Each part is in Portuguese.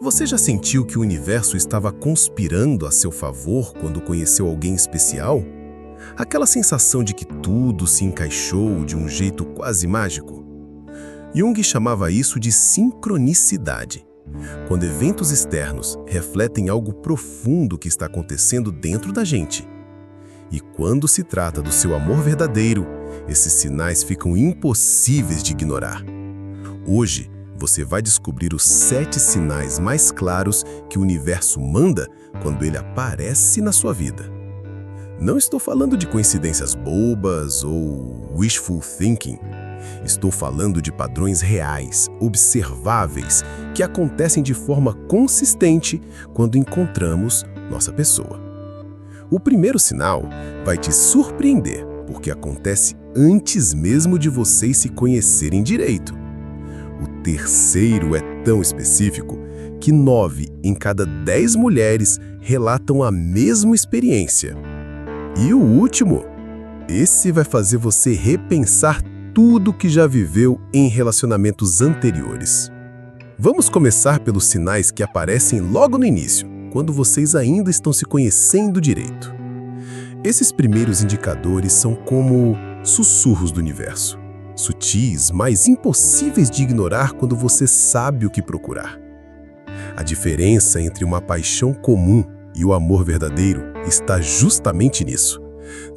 Você já sentiu que o universo estava conspirando a seu favor quando conheceu alguém especial? Aquela sensação de que tudo se encaixou de um jeito quase mágico? Jung chamava isso de sincronicidade, quando eventos externos refletem algo profundo que está acontecendo dentro da gente. E quando se trata do seu amor verdadeiro, esses sinais ficam impossíveis de ignorar. Hoje, você vai descobrir os 7 sinais mais claros que o universo manda quando ele aparece na sua vida. Não estou falando de coincidências bobas ou wishful thinking. Estou falando de padrões reais, observáveis, que acontecem de forma consistente quando encontramos nossa pessoa. O primeiro sinal vai te surpreender, porque acontece antes mesmo de vocês se conhecerem direito. O terceiro é tão específico que 9 em cada 10 mulheres relatam a mesma experiência. E o último, esse vai fazer você repensar tudo que já viveu em relacionamentos anteriores. Vamos começar pelos sinais que aparecem logo no início, quando vocês ainda estão se conhecendo direito. Esses primeiros indicadores são como sussurros do universo, sutis, mas impossíveis de ignorar quando você sabe o que procurar. A diferença entre uma paixão comum e o amor verdadeiro está justamente nisso,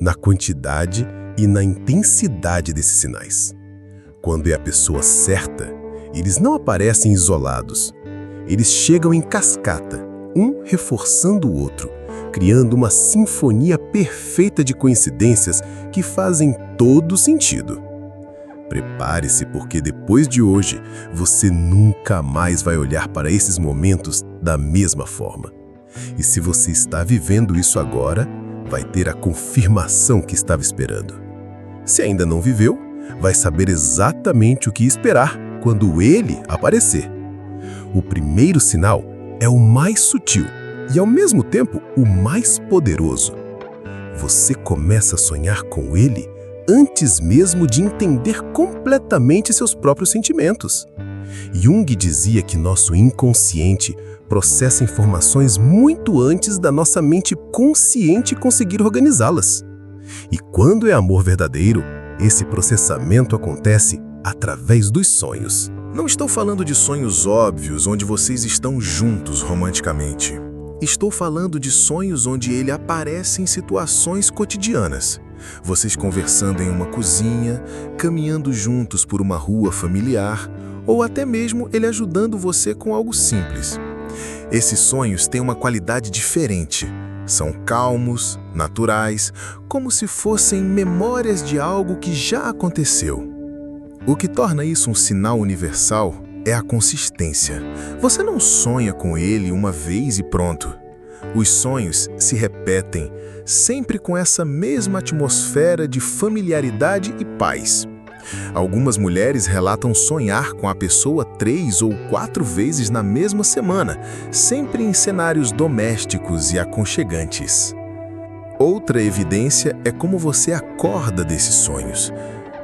na quantidade e na intensidade desses sinais. Quando é a pessoa certa, eles não aparecem isolados. Eles chegam em cascata, um reforçando o outro, criando uma sinfonia perfeita de coincidências que fazem todo sentido. Prepare-se, porque depois de hoje, você nunca mais vai olhar para esses momentos da mesma forma. E se você está vivendo isso agora, vai ter a confirmação que estava esperando. Se ainda não viveu, vai saber exatamente o que esperar quando ele aparecer. O primeiro sinal é o mais sutil e, ao mesmo tempo, o mais poderoso. Você começa a sonhar com ele antes mesmo de entender completamente seus próprios sentimentos. Jung dizia que nosso inconsciente processa informações muito antes da nossa mente consciente conseguir organizá-las. E quando é amor verdadeiro, esse processamento acontece através dos sonhos. Não estou falando de sonhos óbvios onde vocês estão juntos romanticamente. Estou falando de sonhos onde ele aparece em situações cotidianas. Vocês conversando em uma cozinha, caminhando juntos por uma rua familiar, ou até mesmo ele ajudando você com algo simples. Esses sonhos têm uma qualidade diferente. São calmos, naturais, como se fossem memórias de algo que já aconteceu. O que torna isso um sinal universal é a consistência. Você não sonha com ele uma vez e pronto. Os sonhos se repetem, sempre com essa mesma atmosfera de familiaridade e paz. Algumas mulheres relatam sonhar com a pessoa 3 ou 4 vezes na mesma semana, sempre em cenários domésticos e aconchegantes. Outra evidência é como você acorda desses sonhos.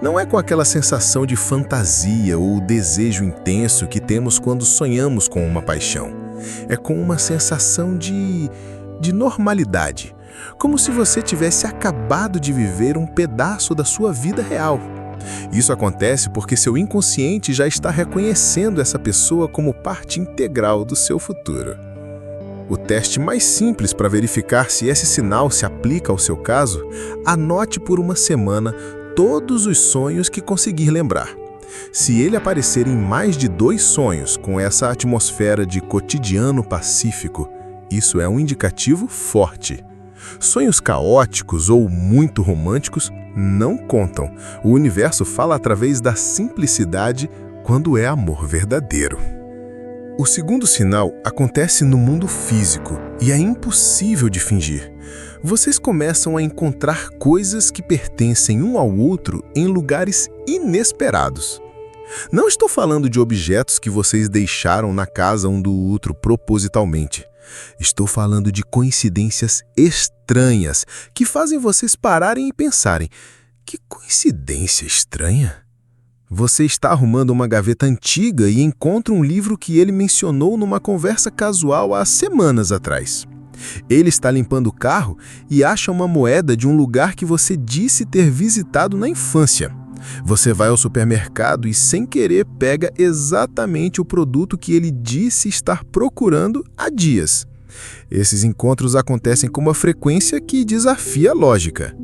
Não é com aquela sensação de fantasia ou desejo intenso que temos quando sonhamos com uma paixão. É com uma sensação de normalidade, como se você tivesse acabado de viver um pedaço da sua vida real. Isso acontece porque seu inconsciente já está reconhecendo essa pessoa como parte integral do seu futuro. O teste mais simples para verificar se esse sinal se aplica ao seu caso, anote por uma semana todos os sonhos que conseguir lembrar. Se ele aparecer em mais de 2 sonhos com essa atmosfera de cotidiano pacífico, isso é um indicativo forte. Sonhos caóticos ou muito românticos não contam. O universo fala através da simplicidade quando é amor verdadeiro. O segundo sinal acontece no mundo físico e é impossível de fingir. Vocês começam a encontrar coisas que pertencem um ao outro em lugares inesperados. Não estou falando de objetos que vocês deixaram na casa um do outro propositalmente. Estou falando de coincidências estranhas que fazem vocês pararem e pensarem: que coincidência estranha? Você está arrumando uma gaveta antiga e encontra um livro que ele mencionou numa conversa casual há semanas atrás. Ele está limpando o carro e acha uma moeda de um lugar que você disse ter visitado na infância. Você vai ao supermercado e, sem querer, pega exatamente o produto que ele disse estar procurando há dias. Esses encontros acontecem com uma frequência que desafia a lógica.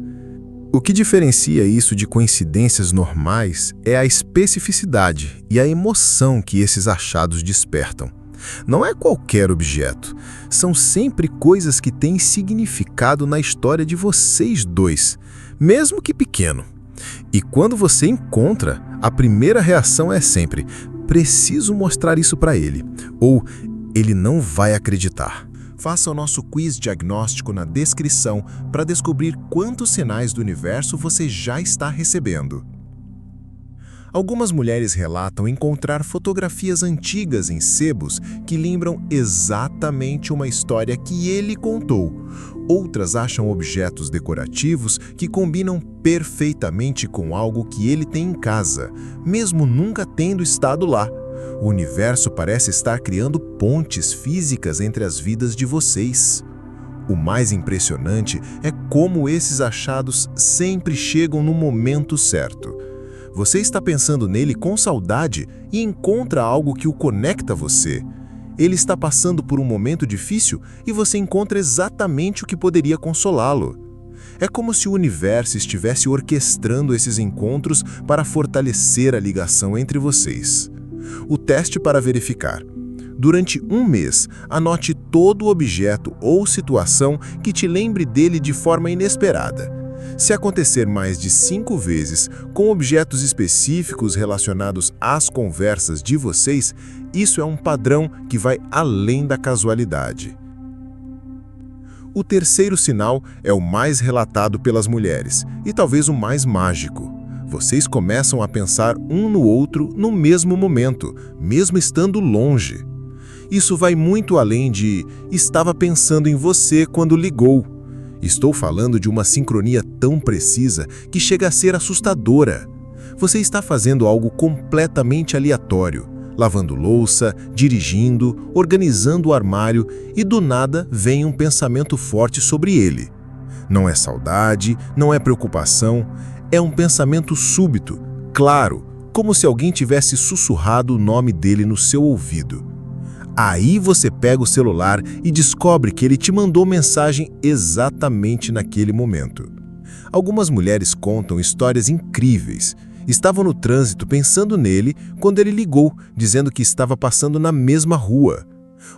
O que diferencia isso de coincidências normais é a especificidade e a emoção que esses achados despertam. Não é qualquer objeto, são sempre coisas que têm significado na história de vocês dois, mesmo que pequeno. E quando você encontra, a primeira reação é sempre: preciso mostrar isso para ele, ou ele não vai acreditar. Faça o nosso quiz diagnóstico na descrição para descobrir quantos sinais do universo você já está recebendo. Algumas mulheres relatam encontrar fotografias antigas em sebos que lembram exatamente uma história que ele contou. Outras acham objetos decorativos que combinam perfeitamente com algo que ele tem em casa, mesmo nunca tendo estado lá. O universo parece estar criando pontes físicas entre as vidas de vocês. O mais impressionante é como esses achados sempre chegam no momento certo. Você está pensando nele com saudade e encontra algo que o conecta a você. Ele está passando por um momento difícil e você encontra exatamente o que poderia consolá-lo. É como se o universo estivesse orquestrando esses encontros para fortalecer a ligação entre vocês. O teste para verificar. Durante um mês, anote todo objeto ou situação que te lembre dele de forma inesperada. Se acontecer mais de 5 vezes com objetos específicos relacionados às conversas de vocês, isso é um padrão que vai além da casualidade. O terceiro sinal é o mais relatado pelas mulheres e talvez o mais mágico. Vocês começam a pensar um no outro no mesmo momento, mesmo estando longe. Isso vai muito além de "estava pensando em você quando ligou". Estou falando de uma sincronia tão precisa que chega a ser assustadora. Você está fazendo algo completamente aleatório, lavando louça, dirigindo, organizando o armário e do nada vem um pensamento forte sobre ele. Não é saudade, não é preocupação, é um pensamento súbito, claro, como se alguém tivesse sussurrado o nome dele no seu ouvido. Aí você pega o celular e descobre que ele te mandou mensagem exatamente naquele momento. Algumas mulheres contam histórias incríveis. Estavam no trânsito pensando nele quando ele ligou, dizendo que estava passando na mesma rua.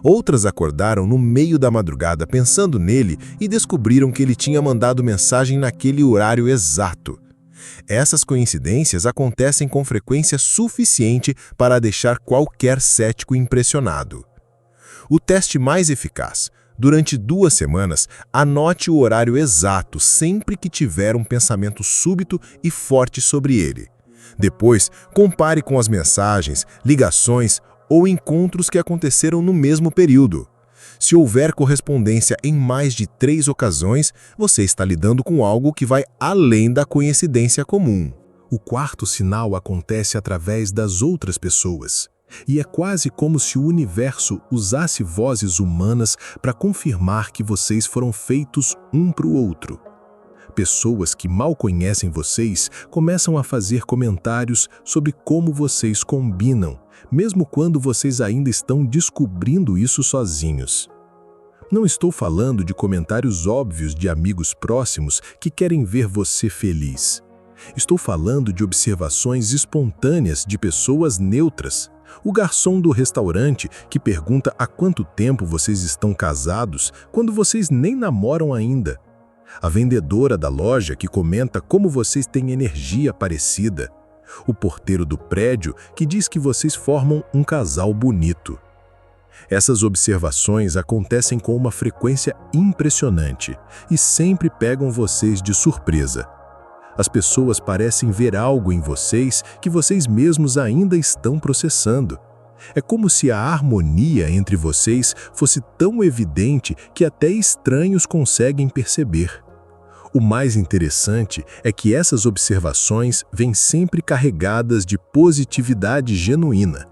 Outras acordaram no meio da madrugada pensando nele e descobriram que ele tinha mandado mensagem naquele horário exato. Essas coincidências acontecem com frequência suficiente para deixar qualquer cético impressionado. O teste mais eficaz. Durante 2 semanas, anote o horário exato sempre que tiver um pensamento súbito e forte sobre ele. Depois, compare com as mensagens, ligações ou encontros que aconteceram no mesmo período. Se houver correspondência em mais de 3 ocasiões, você está lidando com algo que vai além da coincidência comum. O quarto sinal acontece através das outras pessoas. E é quase como se o universo usasse vozes humanas para confirmar que vocês foram feitos um para o outro. Pessoas que mal conhecem vocês começam a fazer comentários sobre como vocês combinam, mesmo quando vocês ainda estão descobrindo isso sozinhos. Não estou falando de comentários óbvios de amigos próximos que querem ver você feliz. Estou falando de observações espontâneas de pessoas neutras. O garçom do restaurante que pergunta há quanto tempo vocês estão casados quando vocês nem namoram ainda. A vendedora da loja que comenta como vocês têm energia parecida. O porteiro do prédio que diz que vocês formam um casal bonito. Essas observações acontecem com uma frequência impressionante e sempre pegam vocês de surpresa. As pessoas parecem ver algo em vocês que vocês mesmos ainda estão processando. É como se a harmonia entre vocês fosse tão evidente que até estranhos conseguem perceber. O mais interessante é que essas observações vêm sempre carregadas de positividade genuína.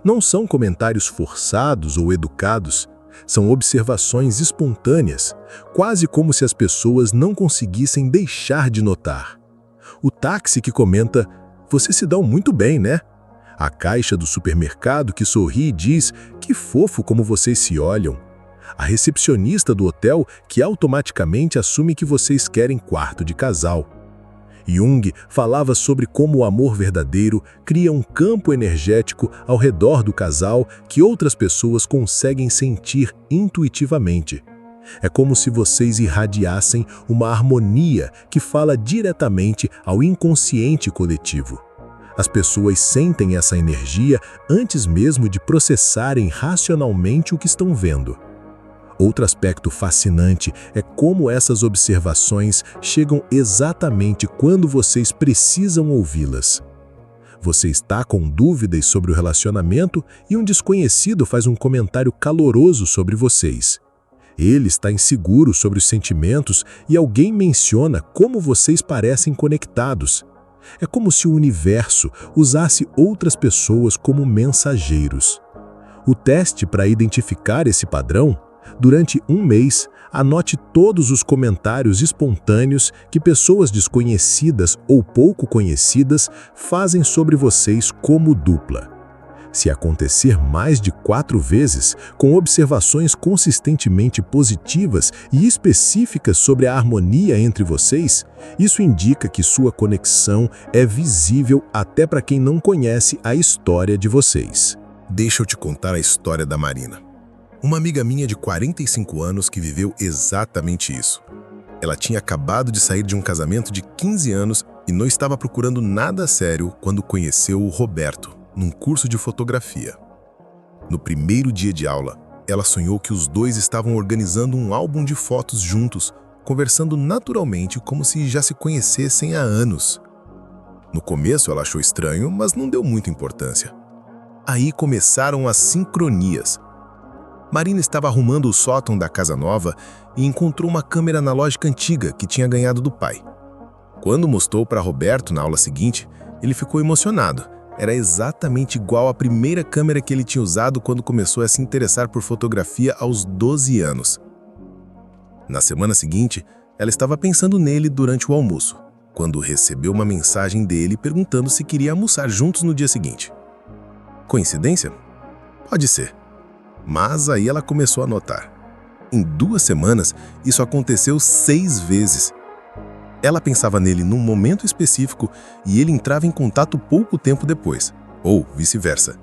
Não são comentários forçados ou educados, são observações espontâneas, quase como se as pessoas não conseguissem deixar de notar. O táxi que comenta: "Vocês se dão muito bem, né?" A caixa do supermercado que sorri e diz: "Que fofo como vocês se olham." A recepcionista do hotel que automaticamente assume que vocês querem quarto de casal. Jung falava sobre como o amor verdadeiro cria um campo energético ao redor do casal que outras pessoas conseguem sentir intuitivamente. É como se vocês irradiassem uma harmonia que fala diretamente ao inconsciente coletivo. As pessoas sentem essa energia antes mesmo de processarem racionalmente o que estão vendo. Outro aspecto fascinante é como essas observações chegam exatamente quando vocês precisam ouvi-las. Você está com dúvidas sobre o relacionamento e um desconhecido faz um comentário caloroso sobre vocês. Ele está inseguro sobre os sentimentos e alguém menciona como vocês parecem conectados. É como se o universo usasse outras pessoas como mensageiros. O teste para identificar esse padrão: durante um mês, anote todos os comentários espontâneos que pessoas desconhecidas ou pouco conhecidas fazem sobre vocês como dupla. Se acontecer mais de 4 vezes, com observações consistentemente positivas e específicas sobre a harmonia entre vocês, isso indica que sua conexão é visível até para quem não conhece a história de vocês. Deixa eu te contar a história da Marina. Uma amiga minha de 45 anos que viveu exatamente isso. Ela tinha acabado de sair de um casamento de 15 anos e não estava procurando nada sério quando conheceu o Roberto, num curso de fotografia. No primeiro dia de aula, ela sonhou que os dois estavam organizando um álbum de fotos juntos, conversando naturalmente como se já se conhecessem há anos. No começo ela achou estranho, mas não deu muita importância. Aí começaram as sincronias. Marina estava arrumando o sótão da casa nova e encontrou uma câmera analógica antiga que tinha ganhado do pai. Quando mostrou para Roberto na aula seguinte, ele ficou emocionado. Era exatamente igual à primeira câmera que ele tinha usado quando começou a se interessar por fotografia aos 12 anos. Na semana seguinte, ela estava pensando nele durante o almoço, quando recebeu uma mensagem dele perguntando se queria almoçar juntos no dia seguinte. Coincidência? Pode ser. Mas aí ela começou a notar. Em 2 semanas, isso aconteceu 6 vezes. Ela pensava nele num momento específico e ele entrava em contato pouco tempo depois, ou vice-versa.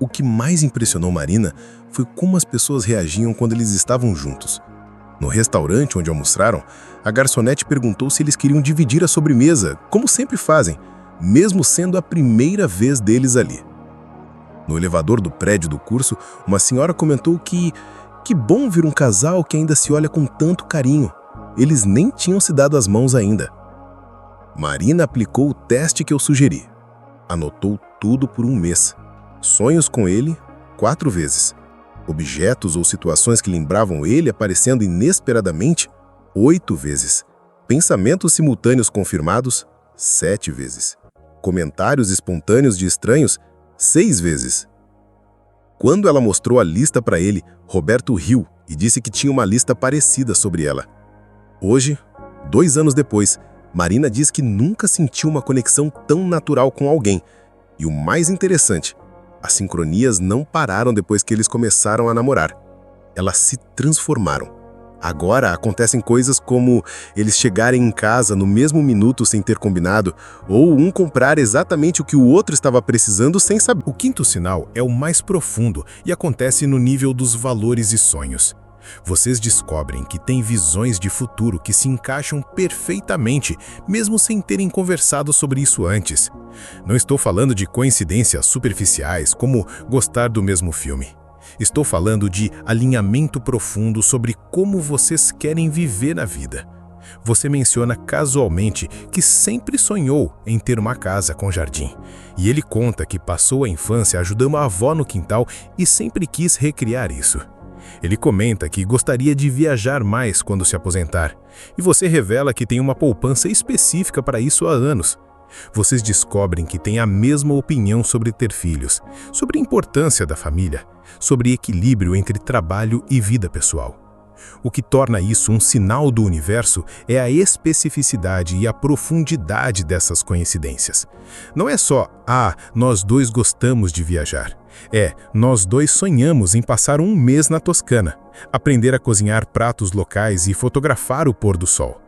O que mais impressionou Marina foi como as pessoas reagiam quando eles estavam juntos. No restaurante onde almoçaram, a garçonete perguntou se eles queriam dividir a sobremesa, como sempre fazem, mesmo sendo a primeira vez deles ali. No elevador do prédio do curso, uma senhora comentou que bom ver um casal que ainda se olha com tanto carinho. Eles nem tinham se dado as mãos ainda. Marina aplicou o teste que eu sugeri. Anotou tudo por 1 mês. Sonhos com ele, 4 vezes. Objetos ou situações que lembravam ele aparecendo inesperadamente, 8 vezes. Pensamentos simultâneos confirmados, 7 vezes. Comentários espontâneos de estranhos, 6 vezes. Quando ela mostrou a lista para ele, Roberto riu e disse que tinha uma lista parecida sobre ela. Hoje, 2 anos depois, Marina diz que nunca sentiu uma conexão tão natural com alguém. E o mais interessante, as sincronias não pararam depois que eles começaram a namorar. Elas se transformaram. Agora acontecem coisas como eles chegarem em casa no mesmo minuto sem ter combinado, ou um comprar exatamente o que o outro estava precisando sem saber. O quinto sinal é o mais profundo e acontece no nível dos valores e sonhos. Vocês descobrem que têm visões de futuro que se encaixam perfeitamente, mesmo sem terem conversado sobre isso antes. Não estou falando de coincidências superficiais, como gostar do mesmo filme. Estou falando de alinhamento profundo sobre como vocês querem viver na vida. Você menciona casualmente que sempre sonhou em ter uma casa com jardim. E ele conta que passou a infância ajudando a avó no quintal e sempre quis recriar isso. Ele comenta que gostaria de viajar mais quando se aposentar, e você revela que tem uma poupança específica para isso há anos. Vocês descobrem que têm a mesma opinião sobre ter filhos, sobre a importância da família, sobre equilíbrio entre trabalho e vida pessoal. O que torna isso um sinal do universo é a especificidade e a profundidade dessas coincidências. Não é só, nós dois gostamos de viajar. Nós dois sonhamos em passar um mês na Toscana, aprender a cozinhar pratos locais e fotografar o pôr do sol.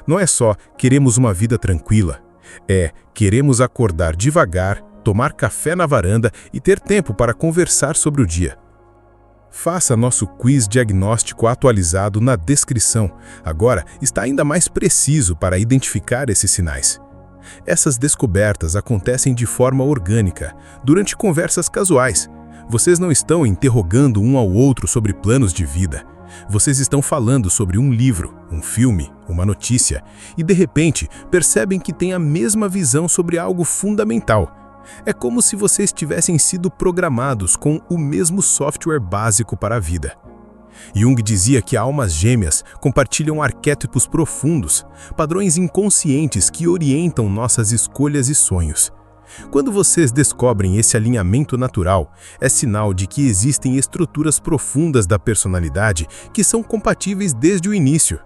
Não é só, queremos uma vida tranquila. Queremos acordar devagar, tomar café na varanda e ter tempo para conversar sobre o dia. Faça nosso quiz diagnóstico atualizado na descrição. Agora está ainda mais preciso para identificar esses sinais. Essas descobertas acontecem de forma orgânica, durante conversas casuais. Vocês não estão interrogando um ao outro sobre planos de vida. Vocês estão falando sobre um livro, um filme, uma notícia, e de repente percebem que têm a mesma visão sobre algo fundamental. É como se vocês tivessem sido programados com o mesmo software básico para a vida. Jung dizia que almas gêmeas compartilham arquétipos profundos, padrões inconscientes que orientam nossas escolhas e sonhos. Quando vocês descobrem esse alinhamento natural, é sinal de que existem estruturas profundas da personalidade que são compatíveis desde o início.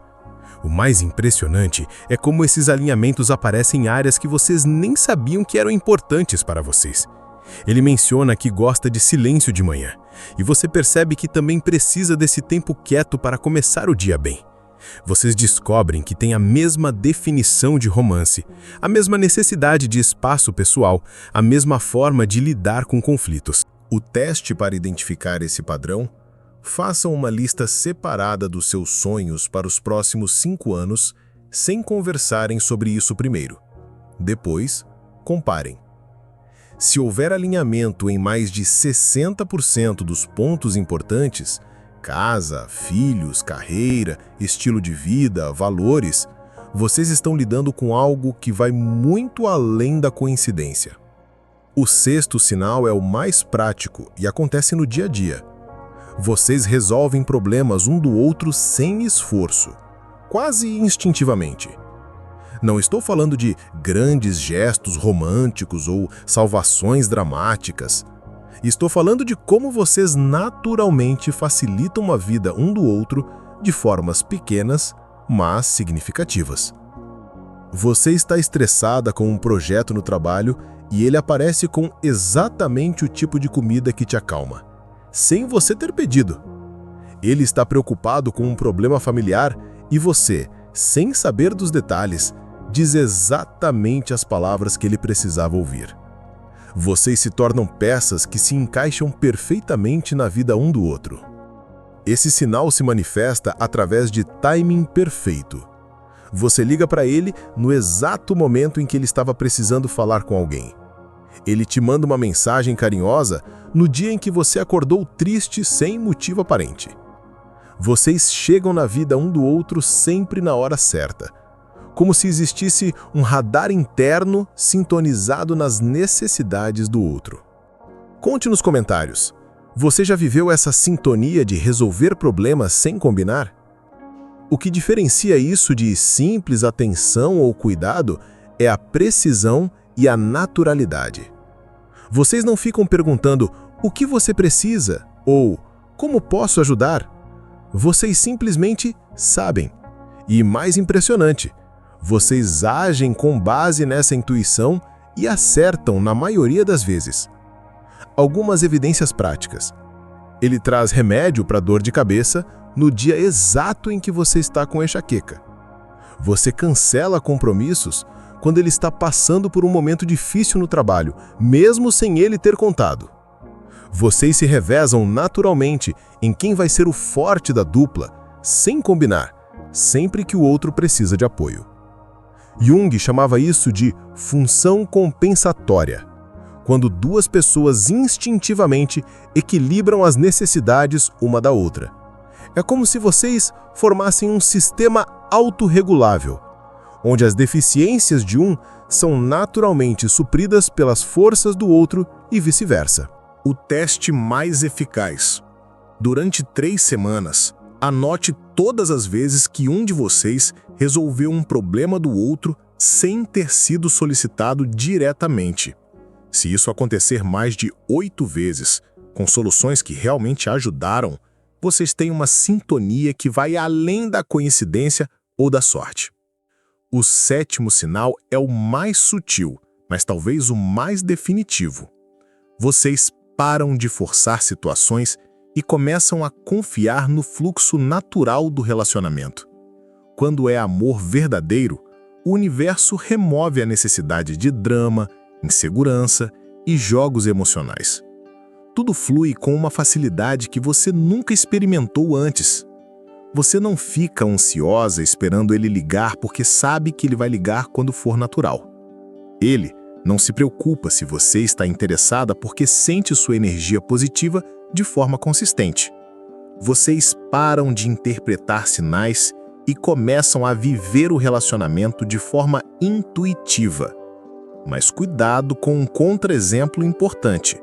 O mais impressionante é como esses alinhamentos aparecem em áreas que vocês nem sabiam que eram importantes para vocês. Ele menciona que gosta de silêncio de manhã, e você percebe que também precisa desse tempo quieto para começar o dia bem. Vocês descobrem que têm a mesma definição de romance, a mesma necessidade de espaço pessoal, a mesma forma de lidar com conflitos. O teste para identificar esse padrão: façam uma lista separada dos seus sonhos para os próximos 5 anos, sem conversarem sobre isso primeiro. Depois, comparem. Se houver alinhamento em mais de 60% dos pontos importantes, casa, filhos, carreira, estilo de vida, valores, vocês estão lidando com algo que vai muito além da coincidência. O sexto sinal é o mais prático e acontece no dia a dia. Vocês resolvem problemas um do outro sem esforço, quase instintivamente. Não estou falando de grandes gestos românticos ou salvações dramáticas. Estou falando de como vocês naturalmente facilitam a vida um do outro de formas pequenas, mas significativas. Você está estressada com um projeto no trabalho e ele aparece com exatamente o tipo de comida que te acalma, sem você ter pedido. Ele está preocupado com um problema familiar e você, sem saber dos detalhes, diz exatamente as palavras que ele precisava ouvir. Vocês se tornam peças que se encaixam perfeitamente na vida um do outro. Esse sinal se manifesta através de timing perfeito. Você liga para ele no exato momento em que ele estava precisando falar com alguém. Ele te manda uma mensagem carinhosa no dia em que você acordou triste sem motivo aparente. Vocês chegam na vida um do outro sempre na hora certa, como se existisse um radar interno sintonizado nas necessidades do outro. Conte nos comentários, você já viveu essa sintonia de resolver problemas sem combinar? O que diferencia isso de simples atenção ou cuidado é a precisão e a naturalidade. Vocês não ficam perguntando o que você precisa ou como posso ajudar. Vocês simplesmente sabem. E mais impressionante, vocês agem com base nessa intuição e acertam na maioria das vezes. Algumas evidências práticas. Ele traz remédio para dor de cabeça no dia exato em que você está com enxaqueca. Você cancela compromissos quando ele está passando por um momento difícil no trabalho, mesmo sem ele ter contado. Vocês se revezam naturalmente em quem vai ser o forte da dupla, sem combinar, sempre que o outro precisa de apoio. Jung chamava isso de função compensatória, quando duas pessoas instintivamente equilibram as necessidades uma da outra. É como se vocês formassem um sistema autorregulável, onde as deficiências de um são naturalmente supridas pelas forças do outro e vice-versa. O teste mais eficaz. Durante 3 semanas, anote todas as vezes que um de vocês resolveu um problema do outro sem ter sido solicitado diretamente. Se isso acontecer mais de 8 vezes, com soluções que realmente ajudaram, vocês têm uma sintonia que vai além da coincidência ou da sorte. O 7º sinal é o mais sutil, mas talvez o mais definitivo. Vocês param de forçar situações e começam a confiar no fluxo natural do relacionamento. Quando é amor verdadeiro, o universo remove a necessidade de drama, insegurança e jogos emocionais. Tudo flui com uma facilidade que você nunca experimentou antes. Você não fica ansiosa esperando ele ligar porque sabe que ele vai ligar quando for natural. Ele não se preocupa se você está interessada porque sente sua energia positiva de forma consistente. Vocês param de interpretar sinais e começam a viver o relacionamento de forma intuitiva. Mas cuidado com um contra-exemplo importante.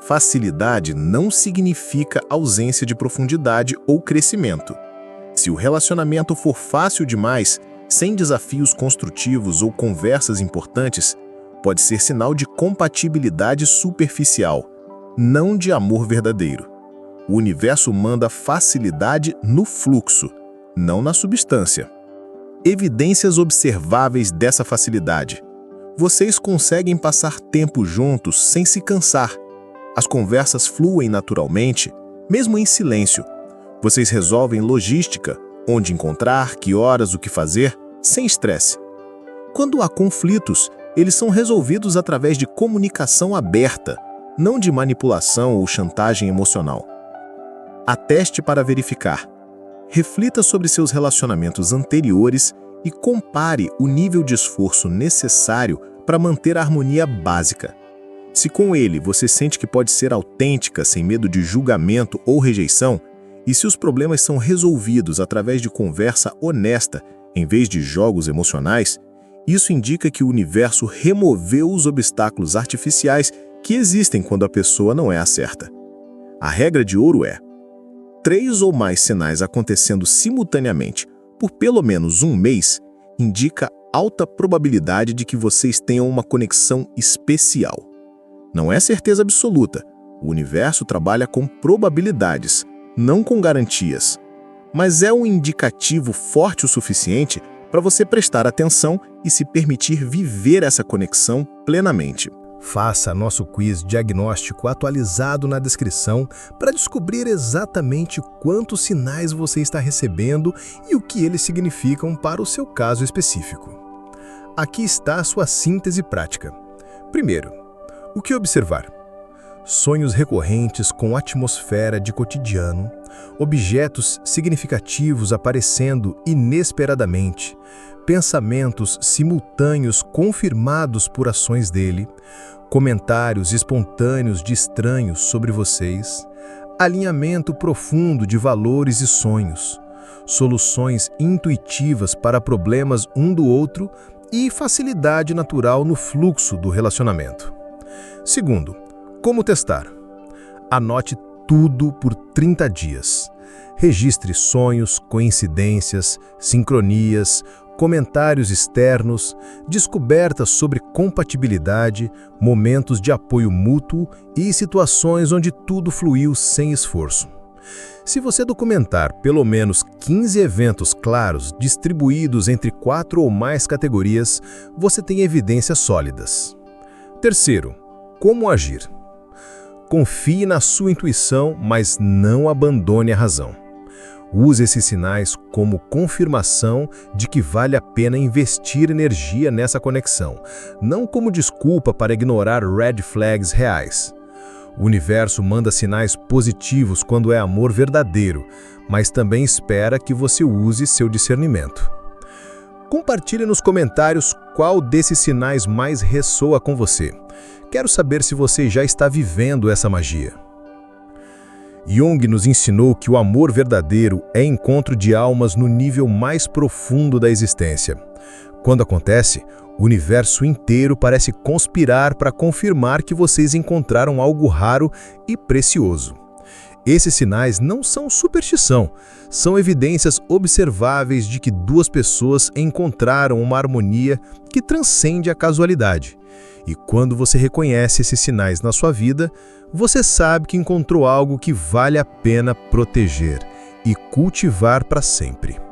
Facilidade não significa ausência de profundidade ou crescimento. Se o relacionamento for fácil demais, sem desafios construtivos ou conversas importantes, pode ser sinal de compatibilidade superficial, não de amor verdadeiro. O universo manda facilidade no fluxo, não na substância. Evidências observáveis dessa facilidade. Vocês conseguem passar tempo juntos sem se cansar. As conversas fluem naturalmente, mesmo em silêncio. Vocês resolvem logística, onde encontrar, que horas, o que fazer, sem estresse. Quando há conflitos, eles são resolvidos através de comunicação aberta, não de manipulação ou chantagem emocional. Ateste para verificar. Reflita sobre seus relacionamentos anteriores e compare o nível de esforço necessário para manter a harmonia básica. Se com ele você sente que pode ser autêntica sem medo de julgamento ou rejeição, e se os problemas são resolvidos através de conversa honesta em vez de jogos emocionais, isso indica que o universo removeu os obstáculos artificiais que existem quando a pessoa não é a certa. A regra de ouro é: 3 ou mais sinais acontecendo simultaneamente por pelo menos um mês indica alta probabilidade de que vocês tenham uma conexão especial. Não é certeza absoluta. O universo trabalha com probabilidades, não com garantias. Mas é um indicativo forte o suficiente para você prestar atenção e se permitir viver essa conexão plenamente. Faça nosso quiz diagnóstico atualizado na descrição para descobrir exatamente quantos sinais você está recebendo e o que eles significam para o seu caso específico. Aqui está a sua síntese prática. Primeiro, o que observar? Sonhos recorrentes com atmosfera de cotidiano, objetos significativos aparecendo inesperadamente, pensamentos simultâneos confirmados por ações dele, comentários espontâneos de estranhos sobre vocês, alinhamento profundo de valores e sonhos, soluções intuitivas para problemas um do outro e facilidade natural no fluxo do relacionamento. Segundo, como testar? Anote tudo por 30 dias. Registre sonhos, coincidências, sincronias, comentários externos, descobertas sobre compatibilidade, momentos de apoio mútuo e situações onde tudo fluiu sem esforço. Se você documentar pelo menos 15 eventos claros distribuídos entre 4 ou mais categorias, você tem evidências sólidas. Terceiro, como agir? Confie na sua intuição, mas não abandone a razão. Use esses sinais como confirmação de que vale a pena investir energia nessa conexão, não como desculpa para ignorar red flags reais. O universo manda sinais positivos quando é amor verdadeiro, mas também espera que você use seu discernimento. Compartilhe nos comentários qual desses sinais mais ressoa com você. Quero saber se você já está vivendo essa magia. Jung nos ensinou que o amor verdadeiro é encontro de almas no nível mais profundo da existência. Quando acontece, o universo inteiro parece conspirar para confirmar que vocês encontraram algo raro e precioso. Esses sinais não são superstição, são evidências observáveis de que duas pessoas encontraram uma harmonia que transcende a casualidade. E quando você reconhece esses sinais na sua vida, você sabe que encontrou algo que vale a pena proteger e cultivar para sempre.